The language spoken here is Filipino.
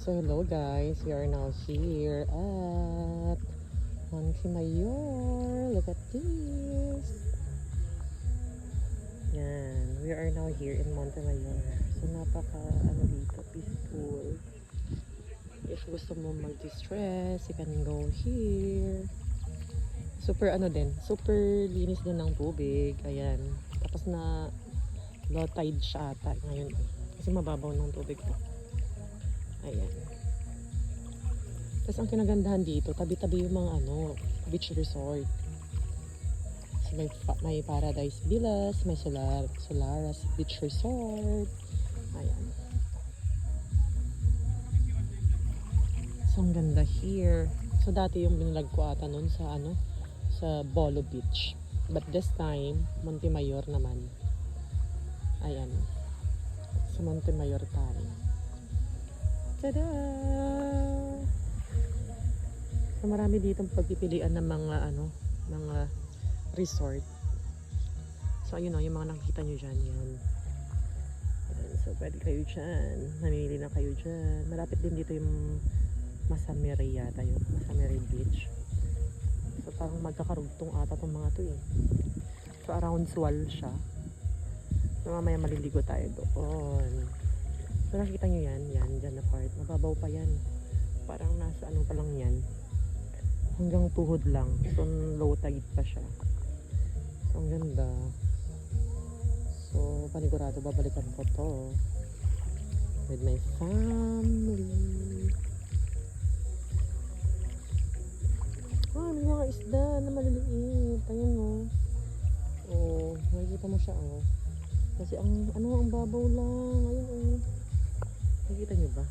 So hello guys, we are now here at Montemayor. Look at this. Yan, we are now here in Montemayor. So napaka dito, peaceful. If gusto mo mag-distress, you can go here. Super super linis din ng tubig. Ayan. Tapos na low tide siya ata ngayon. Kasi mababaw ng tubig to. Ayan. Tapos ang kinagandahan dito, tabi-tabi yung mga beach resort. So may Paradise Villas, may Solaras Beach Resort. Ayan. So ang ganda here. So dati yung binilag ko ata nun sa sa Bolo Beach. But this time, Montemayor naman. Ayan. Sa Montemayor tayo. Tada! So marami ditong pagpipilian ng mga resort. So ayun yung mga nakikita nyo dyan yan. So pwede kayo dyan. Namili na kayo dyan. Malapit din dito yung Masamere yata yun. Masamere Beach. So parang magkakarugtong ata tong mga to eh. So around Swal siya. So mamaya maliligo tayo doon. So nakikita nyo yan, dyan na part. Mababaw pa yan. Parang nasa pa lang yan. Hanggang tuhod lang. So low tide pa siya. So ang ganda. So panigurado babalikan ko to. With my family. May mga isda na maliliit. Ayan oh. Makikita mo siya Kasi ang babaw lang. Ayun Nakikita nyo ba?